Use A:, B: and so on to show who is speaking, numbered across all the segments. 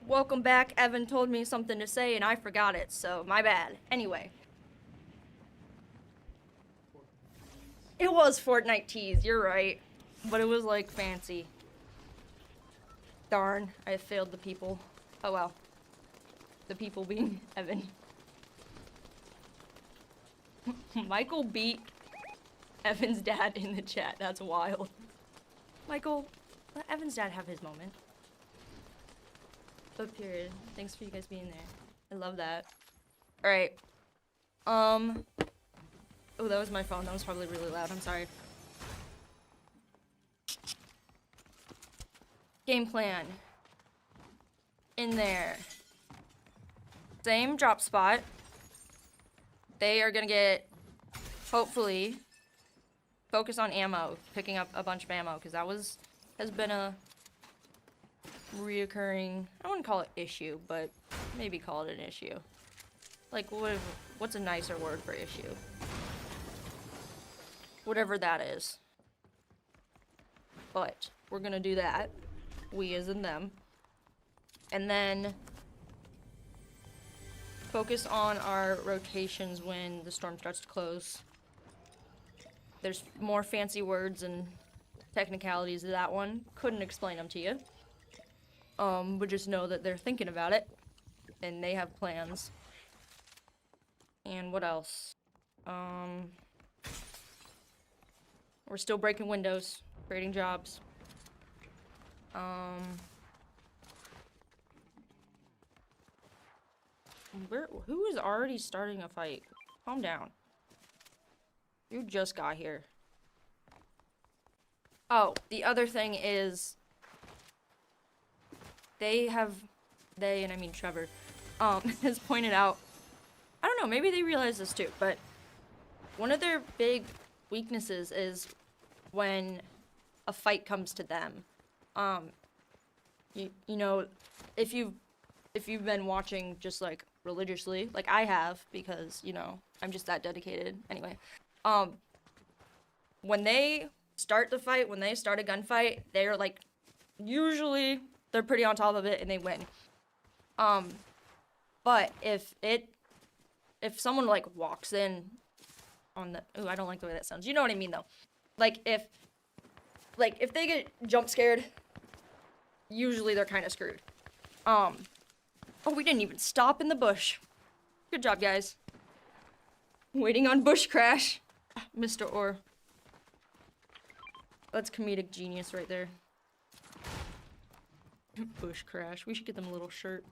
A: Welcome back. Evan told me something to say and I forgot it, so my bad. Anyway. It was Fortnite tease, you're right. But it was like fancy. Darn, I failed the people. Oh well. The people being Evan. Michael beat Evan's dad in the chat. That's wild. Michael, let Evan's dad have his moment. But period. Thanks for you guys being there. I love that. Alright. Oh, that was my phone. That was probably really loud. I'm sorry. Game plan. In there. Same drop spot. They are gonna get, hopefully, focus on ammo. Picking up a bunch of ammo, because that has been a reoccurring, I wouldn't call it issue, but maybe call it an issue. Like, what's a nicer word for issue? Whatever that is. But we're gonna do that. We as in them. And then focus on our rotations when the storm starts to close. There's more fancy words and technicalities of that one. Couldn't explain them to you. But just know that they're thinking about it, and they have plans. And what else? We're still breaking windows, creating jobs. Who is already starting a fight? Calm down. You just got here. Oh, the other thing is, they, and I mean Trevor, has pointed out, I don't know, maybe they realize this too, but one of their big weaknesses is when a fight comes to them. You know, if you've been watching just like religiously, like I have, because, you know, I'm just that dedicated. Anyway, when they start the fight, when they start a gunfight, they're like, usually they're pretty on top of it and they win. But if someone like walks in on the, ooh, I don't like the way that sounds. You know what I mean though. Like if they get jump scared, usually they're kind of screwed. Oh, we didn't even stop in the bush. Good job, guys. Waiting on bush crash. Mr. Orr. That's comedic genius right there. Bush crash. We should get them a little shirt.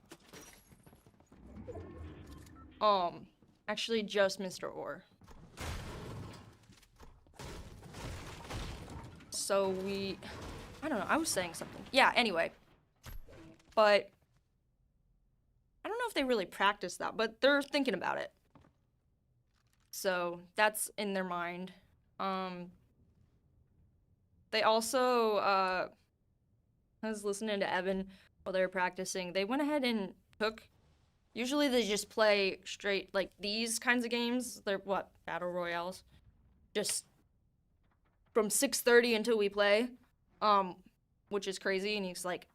A: Actually just Mr. Orr. So I don't know, I was saying something. Yeah, anyway. But I don't know if they really practice that, but they're thinking about it. So that's in their mind. They also, I was listening to Evan while they were practicing. They went ahead and took, usually they just play straight, like these kinds of games. They're what, battle royales? Just from 6:30 until we play, which is crazy. And he's like,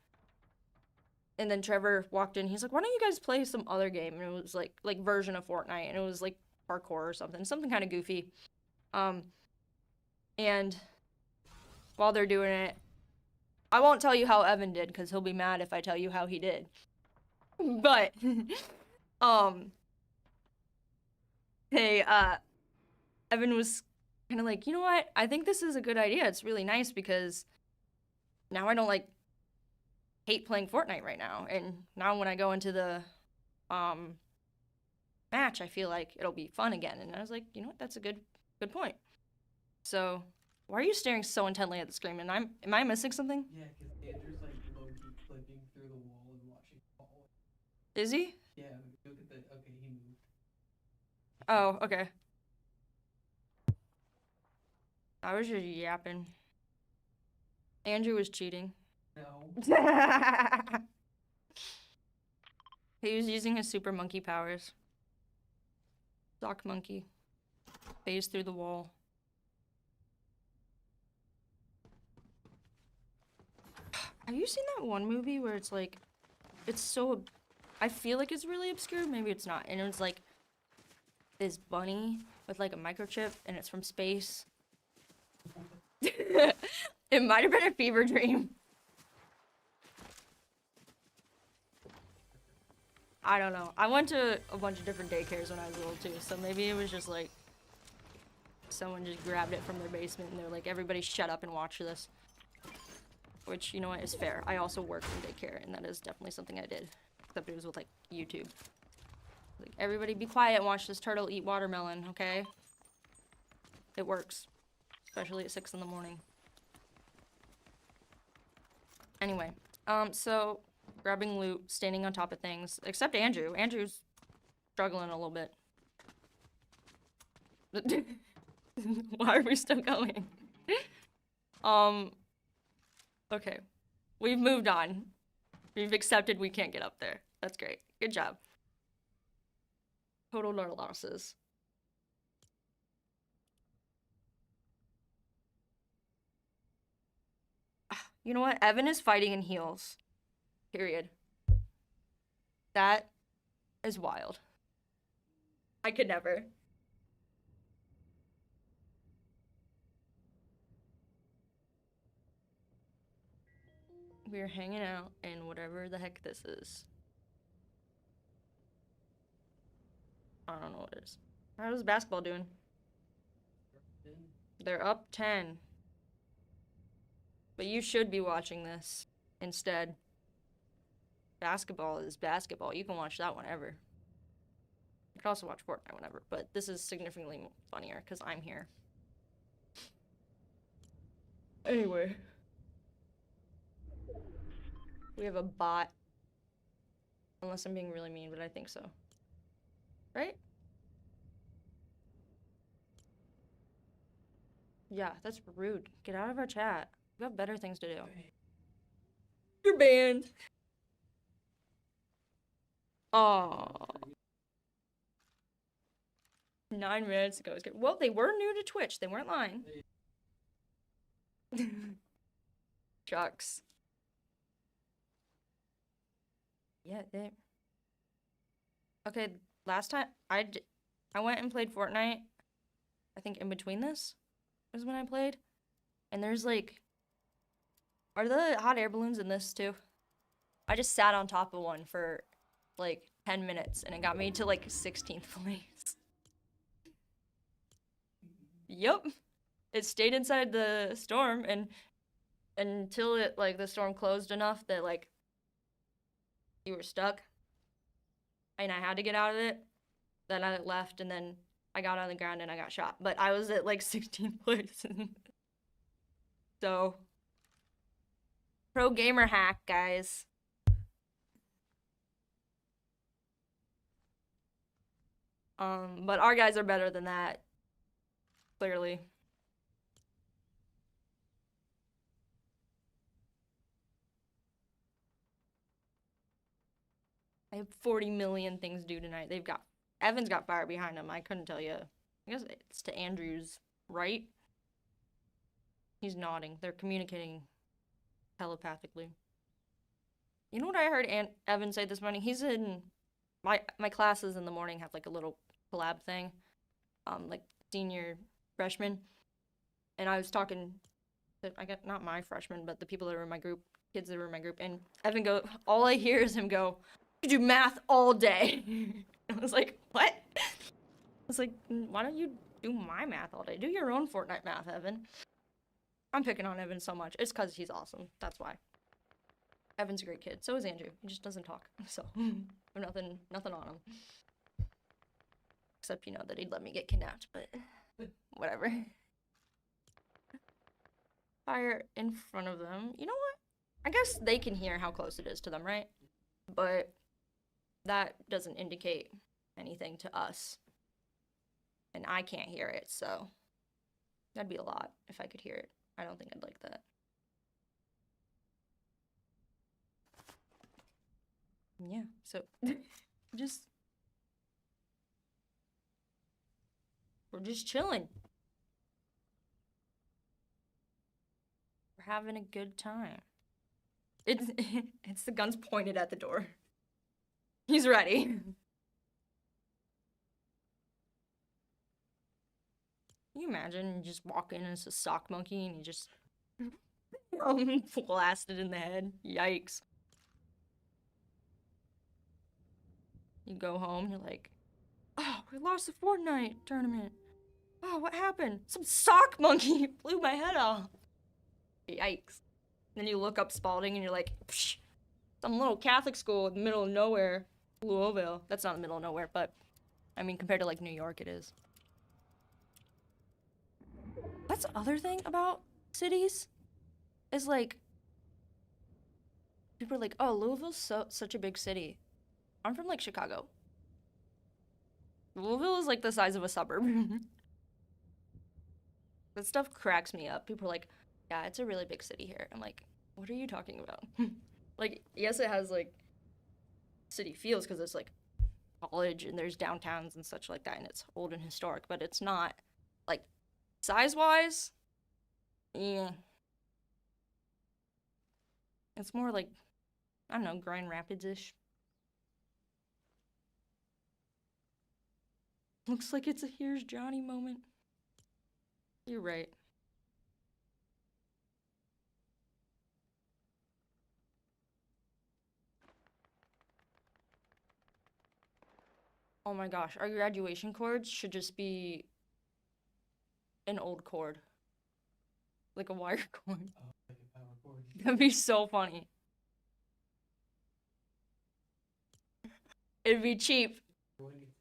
A: and then Trevor walked in. He's like, "Why don't you guys play some other game?" And it was like version of Fortnite, and it was like parkour or something kind of goofy. And while they're doing it, I won't tell you how Evan did because he'll be mad if I tell you how he did. But hey, Evan was kind of like, you know what? I think this is a good idea. It's really nice because now I don't like hate playing Fortnite right now. And now when I go into the match, I feel like it'll be fun again. And I was like, you know what? That's a good point. So why are you staring so intently at the screen? And am I missing something?
B: Yeah, because Andrew's like low-key flipping through the wall and watching the hallway.
A: Is he?
B: Yeah, look at the, okay, he moved.
A: Oh, okay. I was just yapping. Andrew was cheating.
B: No.
A: He was using his super monkey powers. Sock monkey. Phase through the wall. Have you seen that one movie where it's like, it's so, I feel like it's really obscure, maybe it's not, and it's like this bunny with like a microchip and it's from space. It might have been a fever dream. I don't know. I went to a bunch of different daycares when I was little too, so maybe it was just like someone just grabbed it from their basement and they're like, everybody shut up and watch this. Which, you know what, is fair. I also worked in daycare, and that is definitely something I did. Except it was with, like, YouTube. Like, everybody be quiet and watch this turtle eat watermelon, okay? It works. Especially at 6 in the morning. Anyway, so, grabbing loot, standing on top of things. Except Andrew. Andrew's struggling a little bit. Why are we still going? Okay. We've moved on. We've accepted we can't get up there. That's great. Good job. Total no losses. You know what? Evan is fighting in heels. Period. That is wild. I could never. We're hanging out in whatever the heck this is. I don't know what it is. How's basketball doing? They're up 10. But you should be watching this instead. Basketball is basketball. You can watch that whenever. You can also watch Fortnite whenever, but this is significantly funnier because I'm here. Anyway. We have a bot. Unless I'm being really mean, but I think so. Right? Yeah, that's rude. Get out of our chat. We have better things to do. You're banned. Oh. 9 minutes ago. Well, they were new to Twitch. They weren't lying. Shucks. Yeah, they... Okay, last time I went and played Fortnite. I think in between this is when I played. And there's like... Are the hot air balloons in this too? I just sat on top of one for like 10 minutes and it got me to like 16th place. Yup. It stayed inside the storm and until it like the storm closed enough that like you were stuck and I had to get out of it. Then I left and then I got on the ground and I got shot. But I was at like 16th place. So pro gamer hack, guys. But our guys are better than that. Clearly. I have 40 million things due tonight. Evan's got fire behind him. I couldn't tell you. I guess it's to Andrew's right. He's nodding. They're communicating telepathically. You know what I heard Evan say this morning? He's in my classes in the morning have like a little collab thing, like senior freshman, and I was talking to not my freshmen, but the people that were in my group, kids that were in my group, and Evan all I hear is him go, "You do math all day." I was like, what? I was like, why don't you do my math all day? Do your own Fortnite math, Evan. I'm picking on Evan so much. It's because he's awesome. That's why. Evan's a great kid. So is Andrew. He just doesn't talk. So, nothing on him. Except, you know, that he'd let me get kidnapped, but whatever. Fire in front of them. You know what? I guess they can hear how close it is to them, right? But that doesn't indicate anything to us. And I can't hear it, so that'd be a lot if I could hear it. I don't think I'd like that. Yeah, so just we're just chilling. We're having a good time. It's it's the gun's pointed at the door. He's ready. Can you imagine you just walk in and it's a sock monkey and you just blasted in the head? Yikes. You go home, you're like, oh, we lost the Fortnite tournament. Oh, what happened? Some sock monkey blew my head off. Yikes. Then you look up Spalding and you're like, psh, some little Catholic school in the middle of nowhere. Louisville. That's not in the middle of nowhere, but I mean, compared to like New York, it is. That's the other thing about cities is like, people are like, oh, Louisville's such a big city. I'm from like Chicago. Louisville is like the size of a suburb. That stuff cracks me up. People are like, yeah, it's a really big city here. I'm like, what are you talking about? Like, yes, it has like city feels because it's like college and there's downtowns and such like that, and it's old and historic, but it's not like size wise. Yeah, it's more like, I don't know, Grand Rapids ish. Looks like it's a here's Johnny moment. You're right. Oh my gosh, our graduation cords should just be an old cord. Like a wire cord.
B: Oh, like a power cord.
A: That'd be so funny. It'd be cheap.
B: Everyone gets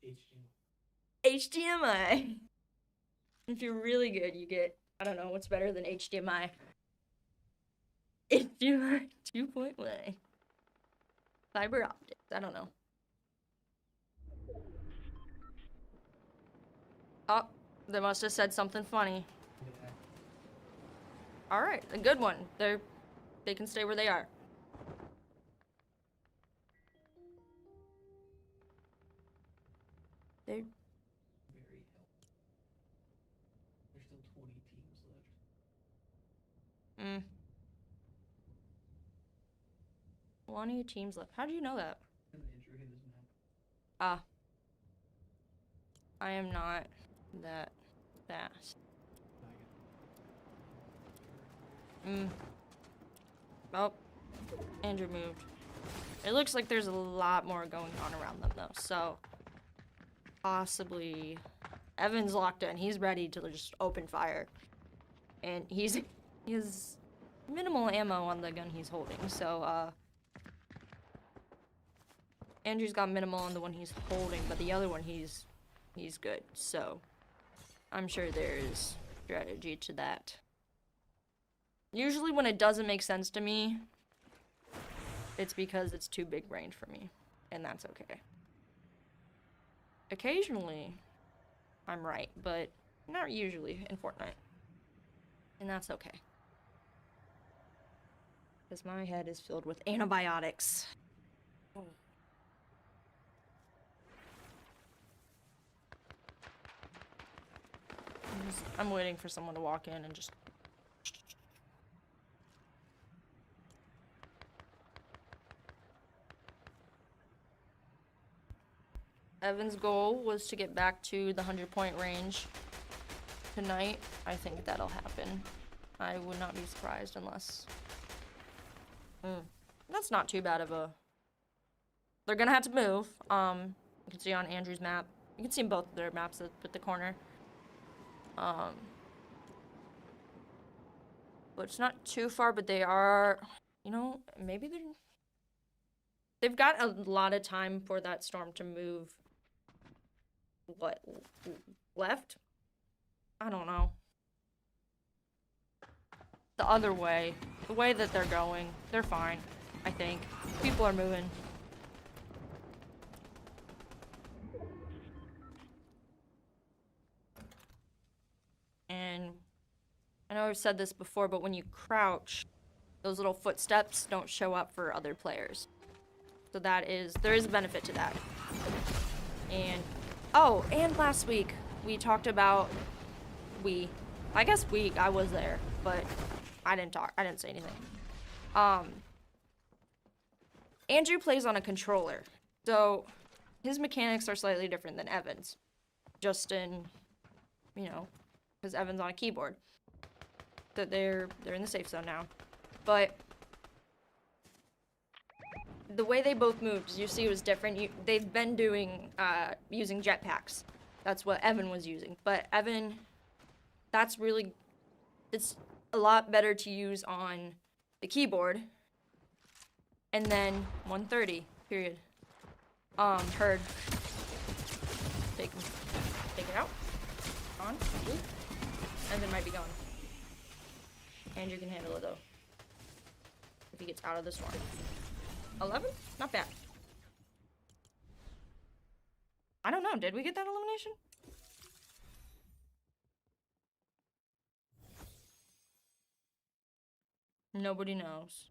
B: HDMI.
A: HDMI. If you're really good, you get, I don't know, what's better than HDMI? HDMI 2.1. Fiber optics, I don't know. Oh, they must have said something funny.
B: Yeah.
A: All right, a good one. They can stay where they are. They're
B: Very healthy. There's still 20 teams left.
A: 20 teams left. How do you know that?
B: And Andrew hit his map.
A: Ah, I am not that fast. Oh, Andrew moved. It looks like there's a lot more going on around them though, so possibly Evan's locked in. He's ready to just open fire, and he has minimal ammo on the gun he's holding. So Andrew's got minimal on the one he's holding, but the other one he's good. So I'm sure there's strategy to that. Usually when it doesn't make sense to me, it's because it's too big range for me, and that's okay. Occasionally, I'm right, but not usually in Fortnite, and that's okay. Because my head is filled with antibiotics. I'm waiting for someone to walk in and just... Evan's goal was to get back to the 100-point range tonight. I think that'll happen. I would not be surprised unless... That's not too bad of a... They're gonna have to move. You can see on Andrew's map. You can see both of their maps at the corner. But it's not too far, but they are... You know, maybe they've got a lot of time for that storm to move. What, left? I don't know. The other way. The way that they're going. They're fine, I think. People are moving. And I know I've said this before, but when you crouch, those little footsteps don't show up for other players. So there is a benefit to that. And, oh, and last week we talked about, I was there, but I didn't say anything. Andrew plays on a controller, so his mechanics are slightly different than Evan's. Just in, because Evan's on a keyboard. That they're in the safe zone now. But the way they both moved, as you see, was different. They've been using jetpacks. That's what Evan was using. But Evan, it's a lot better to use on the keyboard. And then 130, period. Heard. Take it out. On. Ooh. Evan might be gone. Andrew can handle it though. If he gets out of this one. 11? Not bad. I don't know, did we get that elimination? Nobody knows.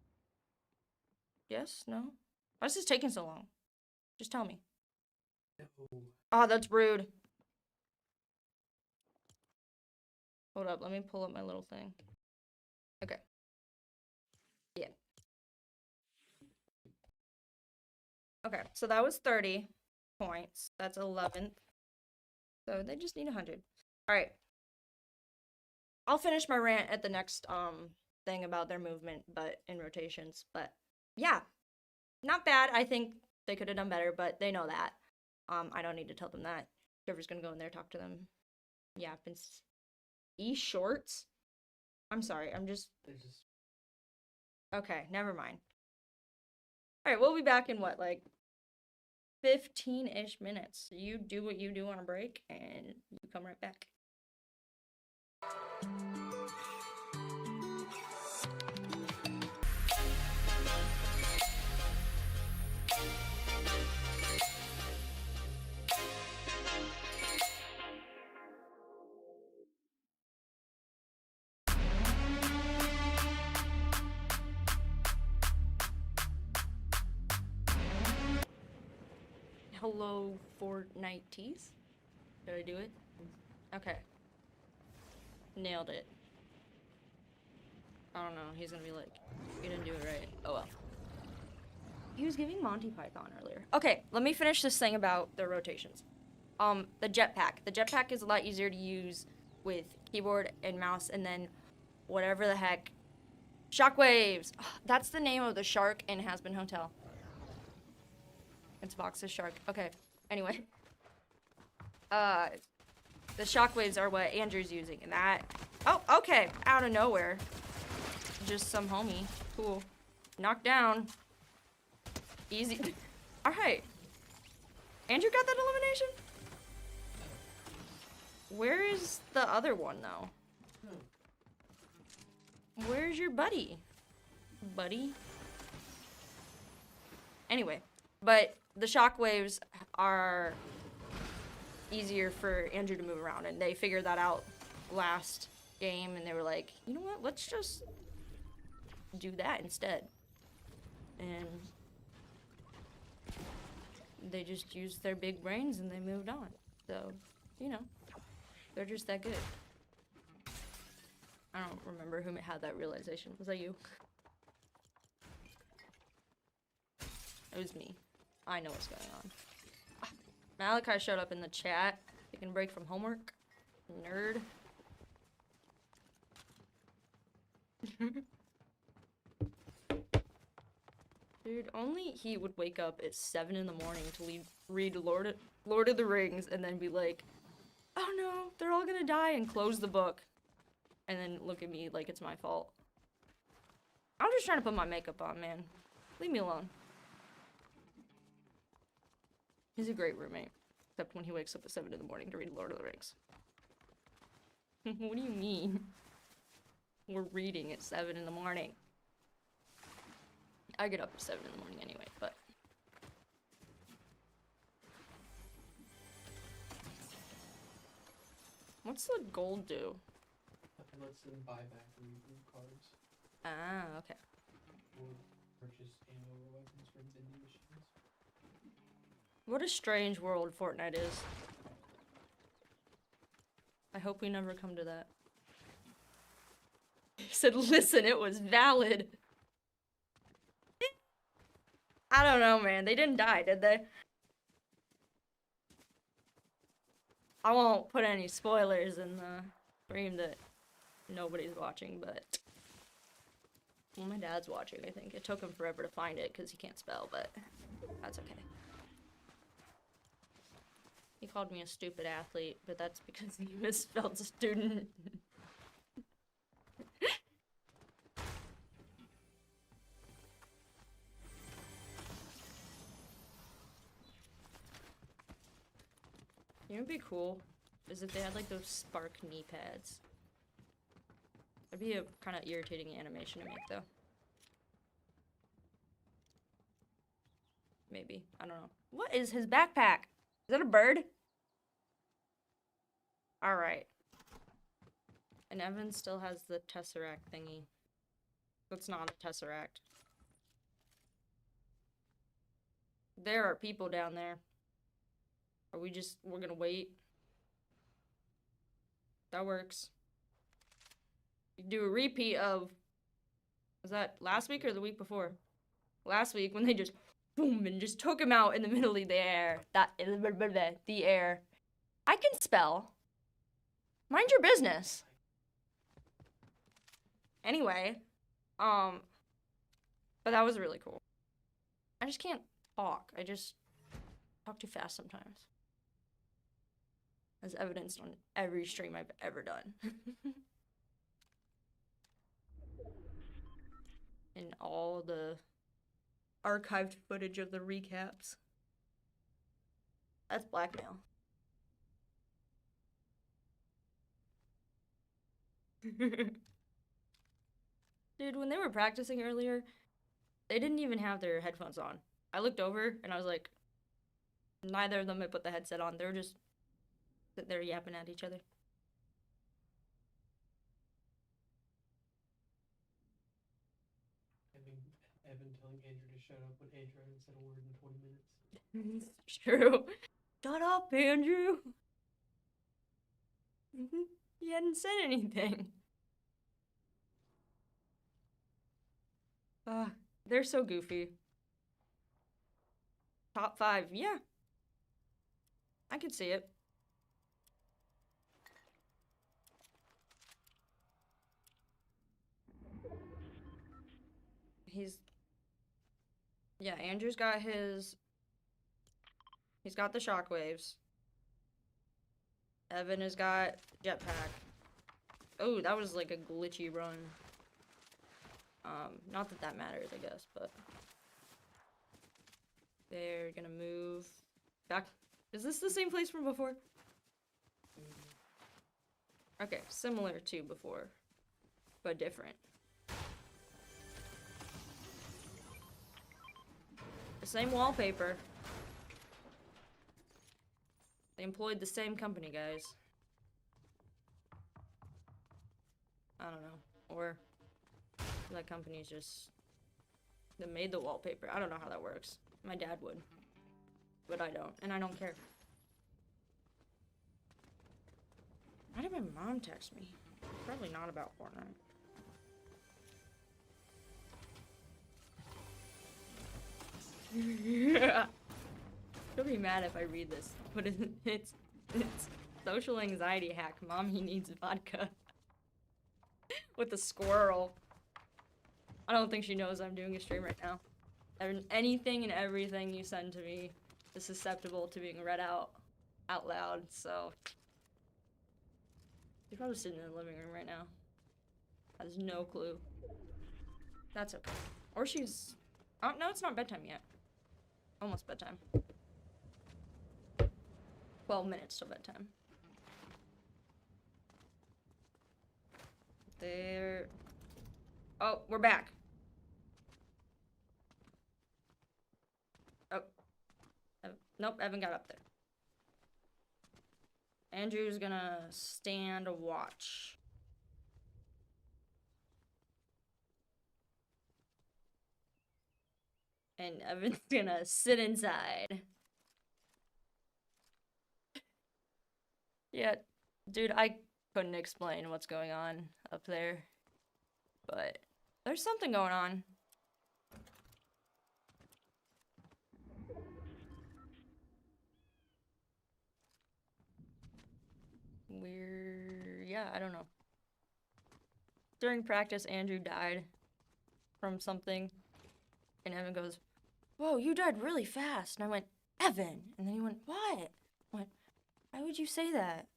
A: Yes? No? Why is this taking so long? Just tell me.
B: No.
A: Oh, that's rude. Hold up, let me pull up my little thing. Okay. Yeah. Okay, so that was 30 points. That's 11th. So they just need 100. Alright. I'll finish my rant at the next thing about their movement, but in rotations. But yeah. Not bad. I think they could have done better, but they know that. I don't need to tell them that. Trevor's gonna go in there, talk to them. Yeah, shorts? I'm sorry, okay, never mind. Alright, we'll be back in what, like 15-ish minutes. You do what you do on a break, and you come right back. Hello, Fortnite tease. Did I do it? Okay. Nailed it. I don't know. He's gonna be like, you didn't do it right. Oh well. He was giving Monty Python earlier. Okay, let me finish this thing about the rotations. The jetpack. The jetpack is a lot easier to use with keyboard and mouse, and then whatever the heck. Shockwaves! That's the name of the shark in Has Been Hotel. It's Vox's shark. Okay. Anyway. The shockwaves are what Andrew's using, and that... Oh, okay. Out of nowhere. Just some homie. Cool. Knocked down. Easy. Alright. Andrew got that elimination? Where is the other one, though? Where's your buddy? Buddy? Anyway. But the shockwaves are easier for Andrew to move around, and they figured that out last game, and they were like, you know what, let's just do that instead. And they just used their big brains and they moved on. So, they're just that good. I don't remember who had that realization. Was that you? It was me. I know what's going on. Malachi showed up in the chat. Taking a break from homework. Nerd. Dude, only he would wake up at 7 in the morning to read Lord of the Rings and then be like, oh no, they're all gonna die, and close the book. And then look at me like it's my fault. I'm just trying to put my makeup on, man. Leave me alone. He's a great roommate. Except when he wakes up at 7 in the morning to read Lord of the Rings. What do you mean? We're reading at 7 in the morning. I get up at 7 in the morning anyway, but... What's the gold do?
B: It lets them buy back reboot cards.
A: Ah, okay.
B: purchase ammo or weapons from vending machines.
A: What a strange world Fortnite is. I hope we never come to that. He said, listen, it was valid. I don't know, man. They didn't die, did they? I won't put any spoilers in the stream that nobody's watching, but... Well, my dad's watching, I think. It took him forever to find it because he can't spell, but that's okay. He called me a stupid athlete, but that's because he misspelled student. You know what'd be cool? Is if they had like those Spark knee pads. That'd be a kind of irritating animation to make though. Maybe. I don't know. What is his backpack? Is that a bird? Alright. And Evan still has the Tesseract thingy. That's not a Tesseract. There are people down there. We're gonna wait? That works. You do a repeat of, was that last week or the week before? Last week when they just, boom, and just took him out in the middle of the air. The air. I can spell. Mind your business. Anyway, but that was really cool. I just can't talk. I just talk too fast sometimes. As evidenced on every stream I've ever done. And all the archived footage of the recaps. That's blackmail. Dude, when they were practicing earlier, they didn't even have their headphones on. I looked over and I was like, neither of them had put the headset on. They were just sitting there yapping at each other.
B: Evan telling Andrew to shut up when Andrew hadn't said a word in 20 minutes.
A: It's true. Shut up, Andrew. He hadn't said anything. They're so goofy. Top 5, yeah. I could see it. Yeah, Andrew's got his... He's got the shockwaves. Evan has got jetpack. Oh, that was like a glitchy run. Not that that matters, I guess, but... They're gonna move back. Is this the same place from before? Okay, similar to before, but different. The same wallpaper. They employed the same company, guys. I don't know. Or that company's just... They made the wallpaper. I don't know how that works. My dad would. But I don't. And I don't care. Why did my mom text me? Probably not about Fortnite. She'll be mad if I read this. But it's social anxiety hack. Mommy needs vodka. With a squirrel. I don't think she knows I'm doing a stream right now. Anything and everything you send to me is susceptible to being read out loud, so... She's probably sitting in the living room right now. Has no clue. That's okay. Or she's... Oh, no, it's not bedtime yet. Almost bedtime. 12 minutes till bedtime. There... Oh, we're back. Oh. Nope, Evan got up there. Andrew's gonna stand a watch. and Evan's gonna sit inside. Yeah, dude, I couldn't explain what's going on up there, but there's something going on. Yeah, I don't know. During practice, Andrew died from something, and Evan goes, "Whoa, you died really fast." And I went, "Evan," and then he went, "What?" I went, "Why would you say that?"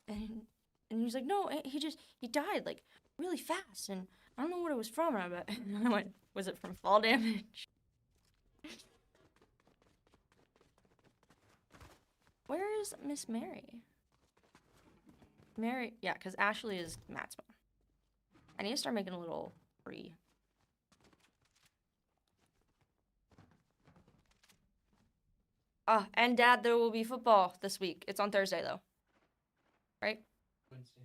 A: And he was like, "No, he died like really fast, and I don't know what it was from." And I went, "Was it from fall damage?" Where is Miss Mary? Mary, yeah, because Ashley is Matt's mom. I need to start making a little free. And Dad, there will be football this week. It's on Thursday, though. Right?
B: Wednesday.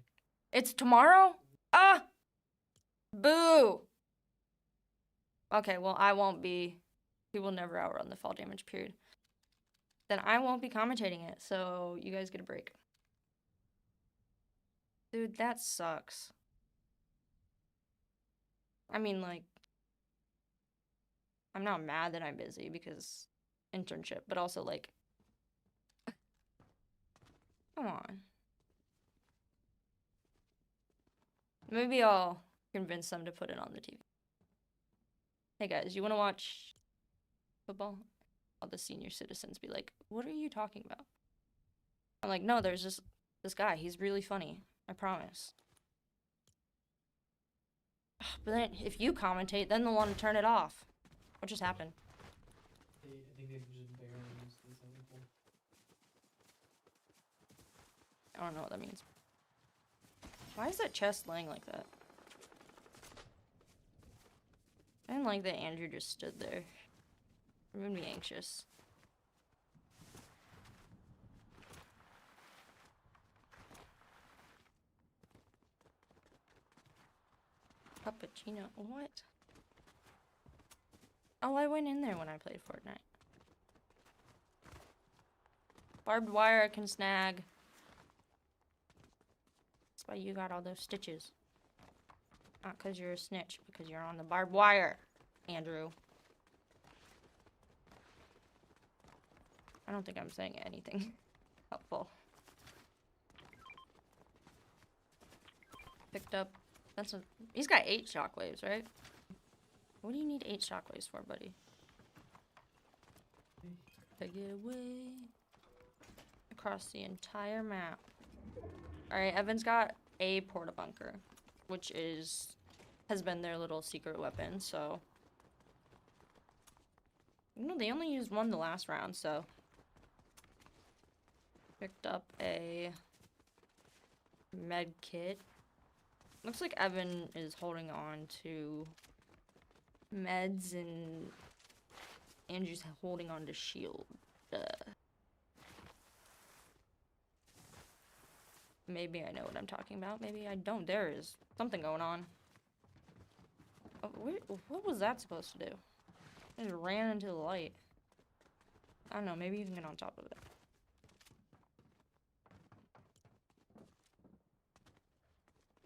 A: It's tomorrow? Boo! Okay, well, I won't be. We will never outrun the fall damage period. Then I won't be commentating it, so you guys get a break. Dude, that sucks. I mean, like, I'm not mad that I'm busy because internship, but also, like, come on. Maybe I'll convince them to put it on the TV. Hey guys, you want to watch football? All the senior citizens be like, "What are you talking about?" I'm like, "No, there's just this guy. He's really funny. I promise." But then if you commentate, then they'll want to turn it off. What just happened?
B: I think they've just barely used this other one.
A: I don't know what that means. Why is that chest laying like that? I didn't like that Andrew just stood there. It made me anxious. Cappuccino. What? Oh, I went in there when I played Fortnite. Barbed wire I can snag. That's why you got all those stitches. Not because you're a snitch, because you're on the barbed wire, Andrew. I don't think I'm saying anything helpful. Picked up. He's got 8 shockwaves, right? What do you need 8 shockwaves for, buddy? Take it away. Across the entire map. Alright, Evan's got a porta bunker, which has been their little secret weapon, so. You know, they only used one the last round, so. Picked up a med kit. Looks like Evan is holding on to meds and Andrew's holding on to shield. Maybe I know what I'm talking about. Maybe I don't. There is something going on. Oh, what was that supposed to do? I just ran into the light. I don't know. Maybe you can get on top of it.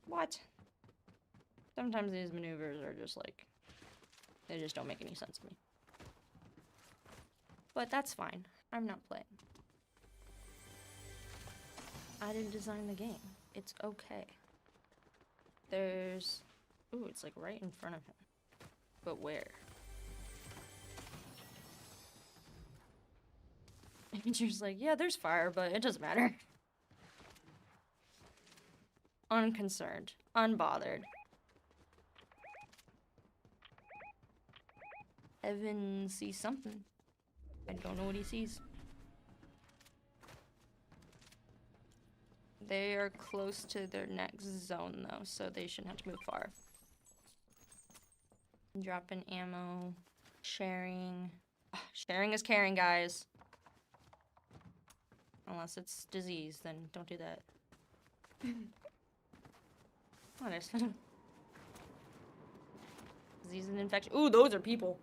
A: What? Sometimes these maneuvers are just like, they just don't make any sense to me. But that's fine. I'm not playing. I didn't design the game. It's okay. There's... Ooh, it's like right in front of him. But where? And you're just like, yeah, there's fire, but it doesn't matter. Unconcerned. Unbothered. Evan sees something. I don't know what he sees. They are close to their next zone, though, so they shouldn't have to move far. Dropping ammo. Sharing. Sharing is caring, guys. Unless it's disease, then don't do that. What is disease and infection? Ooh, those are people.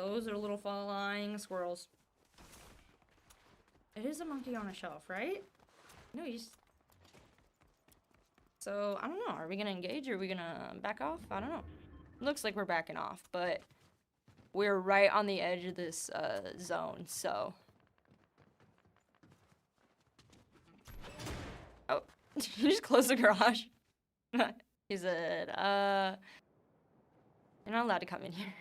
A: Those are little flying squirrels. It is a monkey on a shelf, right? No, So, I don't know. Are we gonna engage or are we gonna back off? I don't know. Looks like we're backing off, but we're right on the edge of this zone, so. Oh, you just closed the garage. He said, you're not allowed to come in here.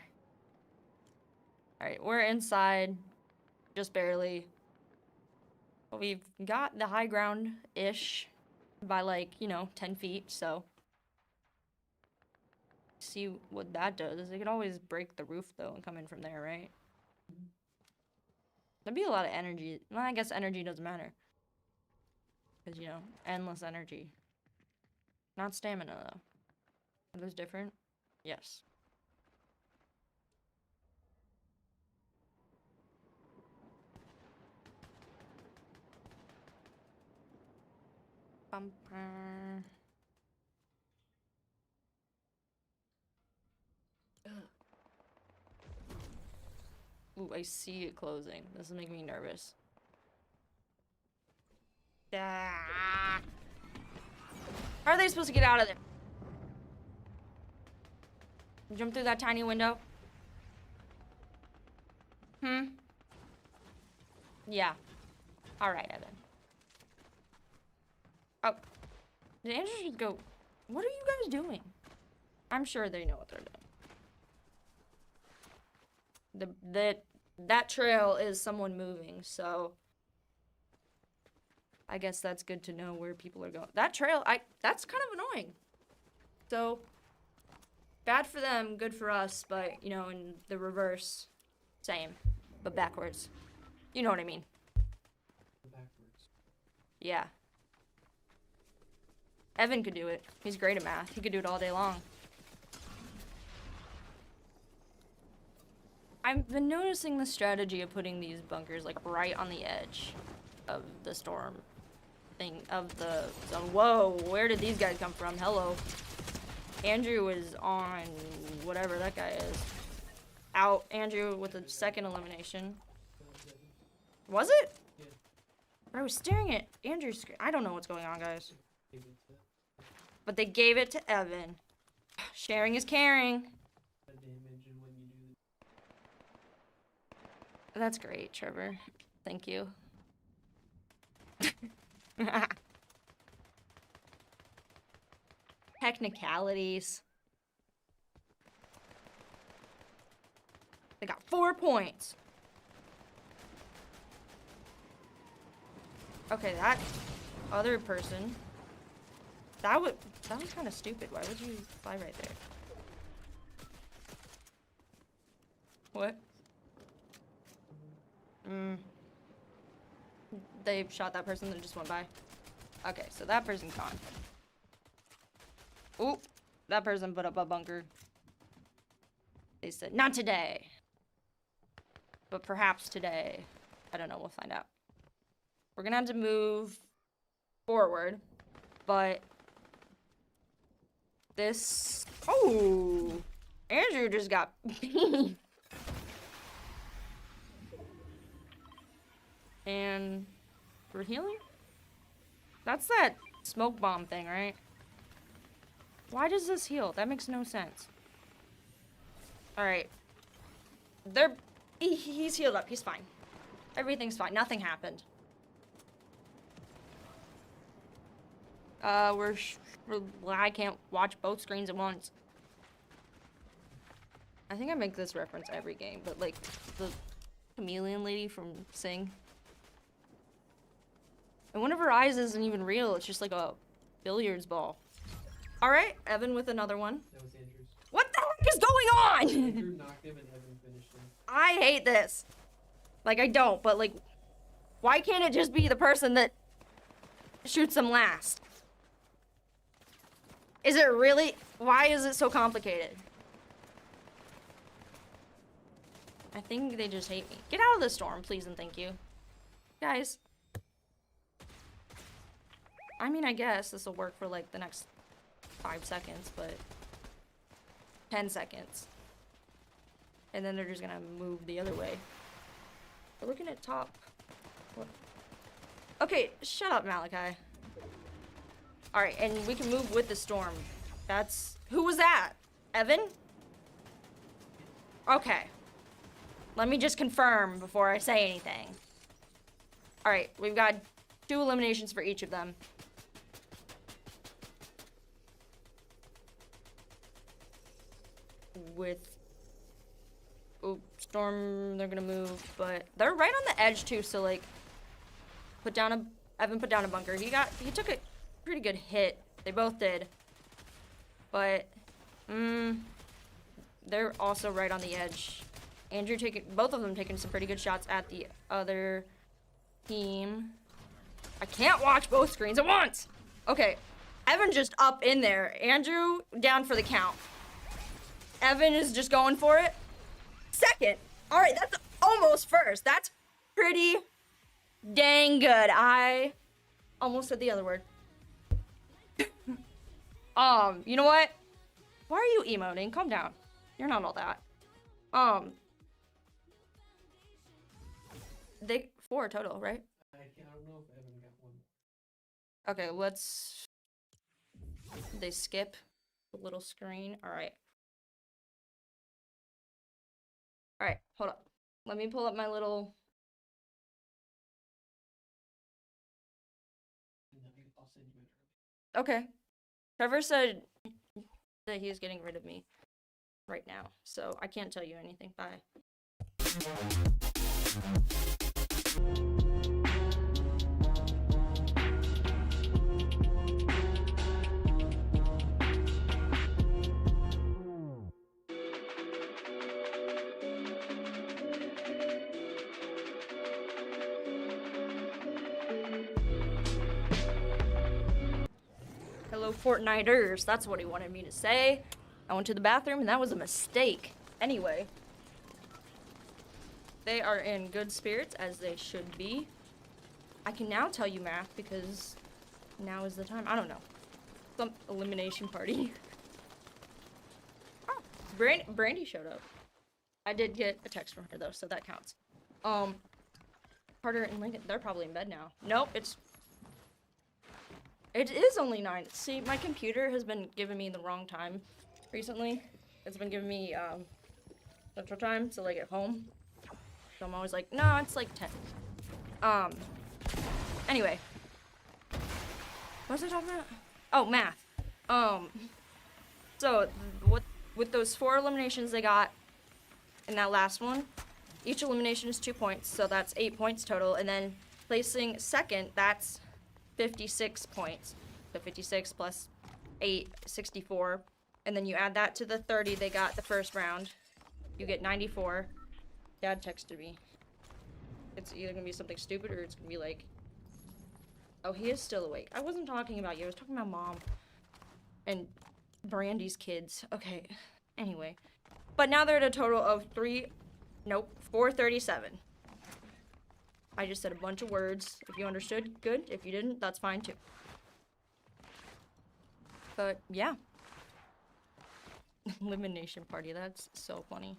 A: Alright, we're inside. Just barely. But we've got the high ground-ish by like, 10 feet, so. See what that does. They could always break the roof though and come in from there, right? That'd be a lot of energy. Well, I guess energy doesn't matter. Because, endless energy. Not stamina though. Are those different? Yes. Bumper. Ooh, I see it closing. This is making me nervous. Ah. How are they supposed to get out of there? Jump through that tiny window? Yeah. Alright, Evan. Oh. Did Andrew just go... What are you guys doing? I'm sure they know what they're doing. That trail is someone moving, so... I guess that's good to know where people are going. That trail, that's kind of annoying. So... Bad for them, good for us, but, in the reverse, same. But backwards. You know what I mean.
B: Backwards.
A: Yeah. Evan could do it. He's great at math. He could do it all day long. I've been noticing the strategy of putting these bunkers, like, right on the edge of the storm thing, of the zone. Whoa, where did these guys come from? Hello. Andrew is on whatever that guy is. Out. Andrew with the second elimination. Was it?
B: Yeah.
A: I was staring at Andrew's screen. I don't know what's going on, guys. But they gave it to Evan. Sharing is caring. That's great, Trevor. Thank you. Technicalities. They got 4 points. Okay, that other person. That was kind of stupid. Why would you fly right there? What? They shot that person that just went by. Okay, so that person's gone. Ooh, that person put up a bunker. They said, not today. But perhaps today. I don't know, we'll find out. We're gonna have to move forward, but this... Oh! Andrew just got beat. And we're healing? That's that smoke bomb thing, right? Why does this heal? That makes no sense. Alright. He's healed up. He's fine. Everything's fine. Nothing happened. I can't watch both screens at once. I think I make this reference every game, but like the chameleon lady from Sing. And one of her eyes isn't even real. It's just like a billiards ball. All right, Evan with another one.
B: That was Andrew's.
A: What the heck is going on?
B: Andrew knocked him and Evan finished him.
A: I hate this. Like, I don't, but like, why can't it just be the person that shoots them last? Is it really? Why is it so complicated? I think they just hate me. Get out of the storm, please and thank you. Guys. I mean, I guess this will work for like the next 5 seconds, but 10 seconds. And then they're just gonna move the other way. We're looking at top. What? Okay, shut up, Malachi. Alright, and we can move with the storm. That's... Who was that? Evan? Okay. Let me just confirm before I say anything. Alright, we've got 2 eliminations for each of them. With... Oh, storm, they're gonna move, but... They're right on the edge, too, so, like... Evan put down a bunker. He took a pretty good hit. They both did. But, they're also right on the edge. Andrew both of them taking some pretty good shots at the other team. I can't watch both screens at once. Okay, Evan just up in there. Andrew down for the count. Evan is just going for it. Second. All right, that's almost first. That's pretty dang good. I almost said the other word. You know what? Why are you emoting? Calm down. You're not all that. They 4 total, right?
B: I don't know if Evan got one.
A: Okay, let's... They skip the little screen. Alright. Alright, hold up. Let me pull up my little...
B: I'll send you it.
A: Okay. Trevor said that he's getting rid of me right now, so I can't tell you anything. Bye. Hello, Fortniters. That's what he wanted me to say. I went to the bathroom, and that was a mistake. Anyway. They are in good spirits, as they should be. I can now tell you math, because now is the time. I don't know. Some elimination party. Oh, Brandy showed up. I did get a text from her, though, so that counts. Carter and Lincoln, they're probably in bed now. Nope, it is only 9. See, my computer has been giving me the wrong time recently. It's been giving me, central time, so, like, at home. So I'm always like, no, it's, like, 10. Anyway. What was I talking about? Oh, math. So, with those 4 eliminations they got in that last one, each elimination is 2 points, so that's 8 points total, and then placing second, that's 56 points. So 56 plus 8, 64. And then you add that to the 30 they got the first round. You get 94. Dad texted me. It's either gonna be something stupid or it's gonna be like... Oh, he is still awake. I wasn't talking about you. I was talking about Mom. And Brandy's kids. Okay. Anyway. But now they're at a total of 437. I just said a bunch of words. If you understood, good. If you didn't, that's fine too. But yeah. Elimination party, that's so funny.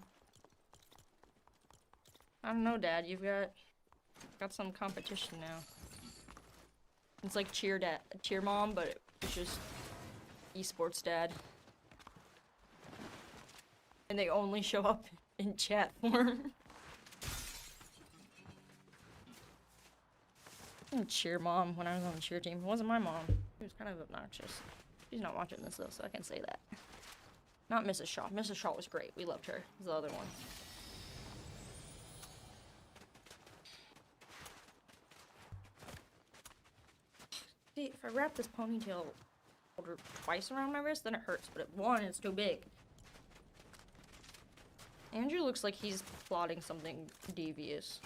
A: I don't know, Dad. You've got some competition now. It's like cheer mom, but it's just esports dad. And they only show up in chat form. Cheer mom when I was on the cheer team. It wasn't my mom. She was kind of obnoxious. She's not watching this though, so I can say that. Not Mrs. Shaw. Mrs. Shaw was great. We loved her. It was the other one. See, if I wrap this ponytail twice around my wrist, then it hurts. But at one, it's too big. Andrew looks like he's plotting something devious.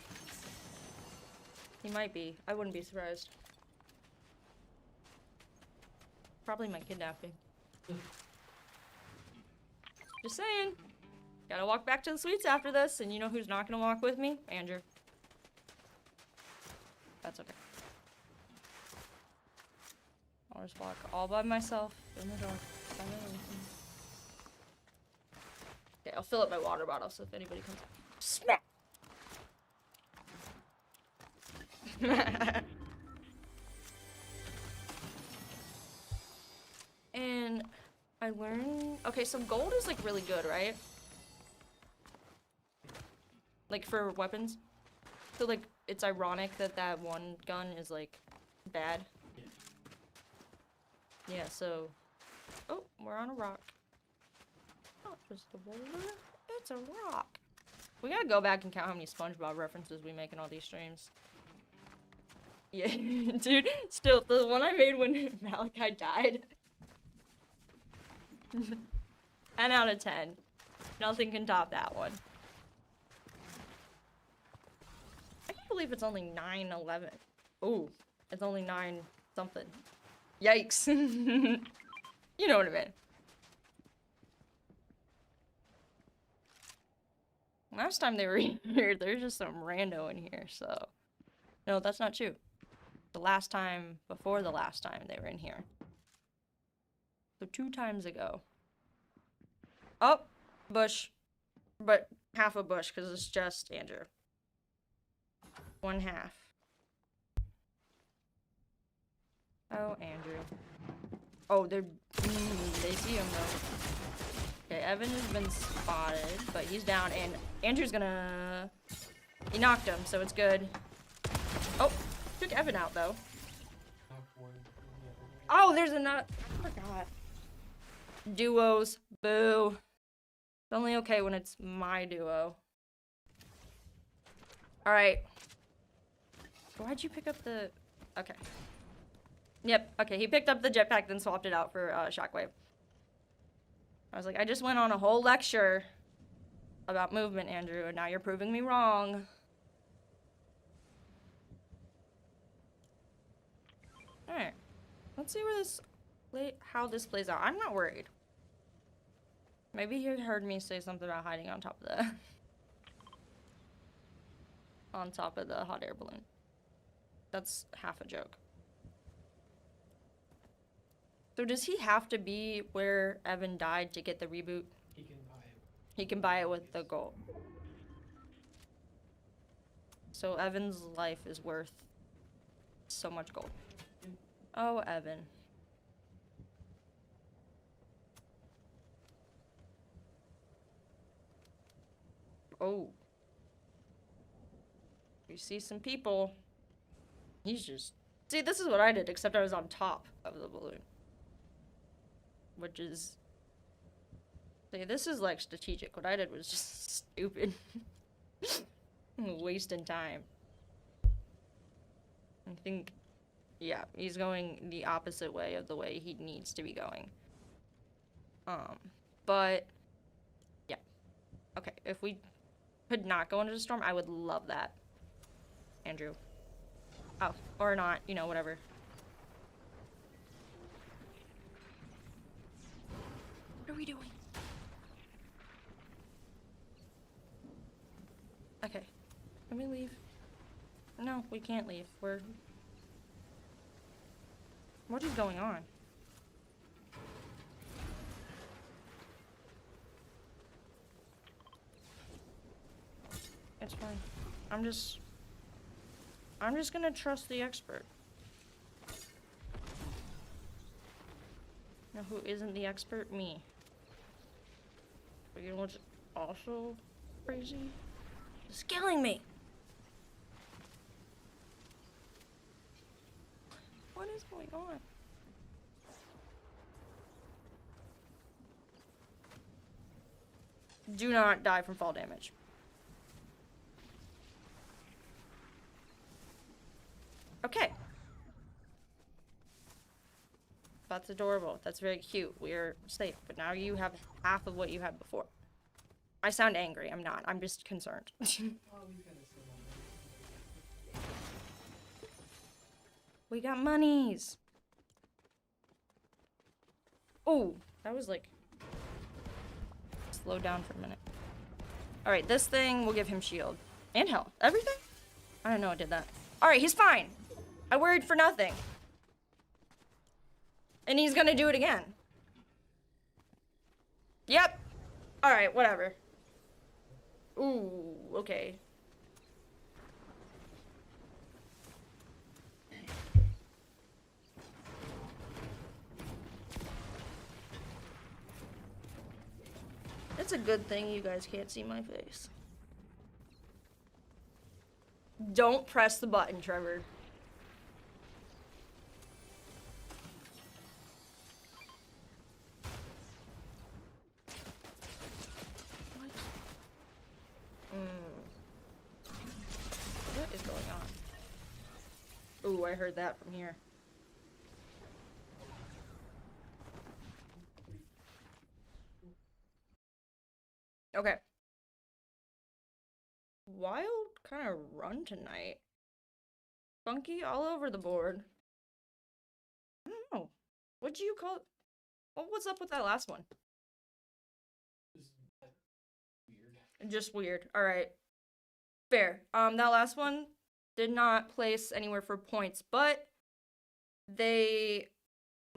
A: He might be. I wouldn't be surprised. Probably my kidnapping. Just saying. Gotta walk back to the suites after this, and you know who's not gonna walk with me? Andrew. That's okay. I'll just walk all by myself in the dark. Okay, I'll fill up my water bottle so if anybody comes up. Smack! And I learned... Okay, so gold is, like, really good, right? Like, for weapons. So, like, it's ironic that that one gun is, like, bad. Yeah, so... Oh, we're on a rock. Not just a boulder. It's a rock. We gotta go back and count how many SpongeBob references we make in all these streams. Yeah, dude, still, the one I made when Malachi died. 10 out of 10. Nothing can top that one. I can't believe it's only 9:11. Ooh, it's only 9 something. Yikes. You know what I mean. Last time they were here, there's just some rando in here, so... No, that's not true. The last time, before the last time they were in here. So 2 times ago. Oh, bush. But half a bush, because it's just Andrew. 1/2. Oh, Andrew. Oh, they see him though. Okay, Evan has been spotted, but he's down, and Andrew's gonna... He knocked him, so it's good. Oh, took Evan out though. Oh, there's another... I forgot. Duos. Boo. It's only okay when it's my duo. Alright. Why'd you pick up the... Okay. Yep, okay, he picked up the jetpack, then swapped it out for Shockwave. I was like, I just went on a whole lecture about movement, Andrew, and now you're proving me wrong. Alright. Let's see where this... how this plays out. I'm not worried. Maybe he heard me say something about hiding on top of the... on top of the hot air balloon. That's half a joke. So does he have to be where Evan died to get the reboot?
B: He can buy it.
A: He can buy it with the gold. So Evan's life is worth so much gold. Oh, Evan. Oh. You see some people. He's just... See, this is what I did, except I was on top of the balloon. Which is... See, this is, like, strategic. What I did was just stupid. Wasting time. I think... Yeah, he's going the opposite way of the way he needs to be going. But... Yeah. Okay, if we could not go into the storm, I would love that. Andrew. Oh, or not, you know, whatever. What are we doing? Okay. Can we leave? No, we can't leave. We're... What is going on? It's fine. I'm just gonna trust the expert. Now, who isn't the expert? Me. But you know what's also crazy? It's killing me! What is going on? Do not die from fall damage. Okay. That's adorable. That's very cute. We're safe. But now you have half of what you had before. I sound angry. I'm not. I'm just concerned. We got monies. Oh, that was like... Slow down for a minute. Alright, this thing will give him shield. And health. Everything? I don't know what did that. Alright, he's fine. I worried for nothing. And he's gonna do it again. Yep. Alright, whatever. Ooh, okay. It's a good thing you guys can't see my face. Don't press the button, Trevor. What? What is going on? Ooh, I heard that from here. Okay. Wild kind of run tonight. Funky all over the board. I don't know. What'd you call it? What was up with that last one?
B: Weird.
A: Just weird. Alright. Fair. That last one did not place anywhere for points, but they,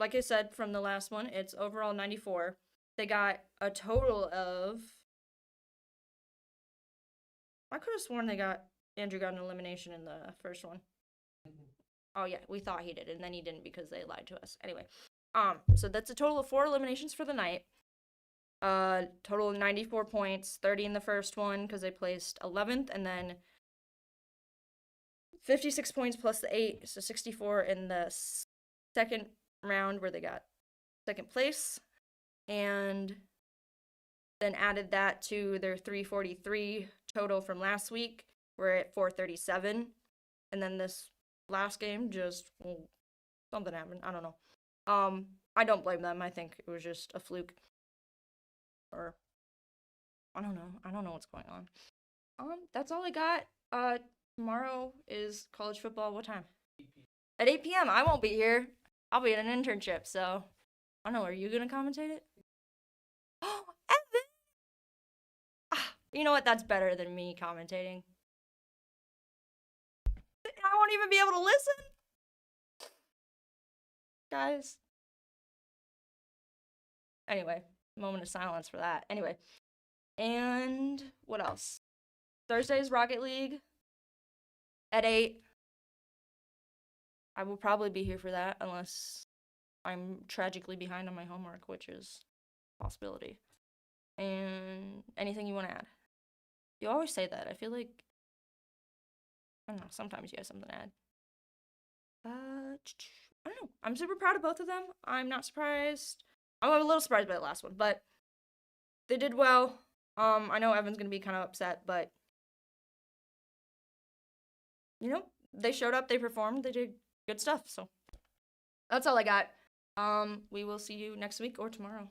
A: like I said from the last one, it's overall 94. They got a total of, I could have sworn Andrew got an elimination in the first one. Oh yeah, we thought he did, and then he didn't because they lied to us. Anyway, so that's a total of 4 eliminations for the night. Total of 94 points, 30 in the first one because they placed 11th, and then 56 points plus the 8, so 64 in the second round where they got second place, and then added that to their 343 total from last week. We're at 437, and then this last game just, well, something happened. I don't know. I don't blame them. I think it was just a fluke. Or I don't know. I don't know what's going on. That's all I got. Tomorrow is college football. What time?
B: 8 p.m.
A: At 8 p.m. I won't be here. I'll be at an internship, so I don't know. Are you gonna commentate it? Oh, Evan! Ah, you know what? That's better than me commentating. I won't even be able to listen. Guys. Anyway, moment of silence for that. Anyway. And what else? Thursday's Rocket League at 8. I will probably be here for that unless I'm tragically behind on my homework, which is a possibility. And anything you want to add? You always say that. I feel like, I don't know, sometimes you have something to add. I don't know. I'm super proud of both of them. I'm not surprised. I'm a little surprised by the last one, but they did well. I know Evan's gonna be kind of upset, but you know, they showed up, they performed, they did good stuff. So that's all I got. We will see you next week or tomorrow.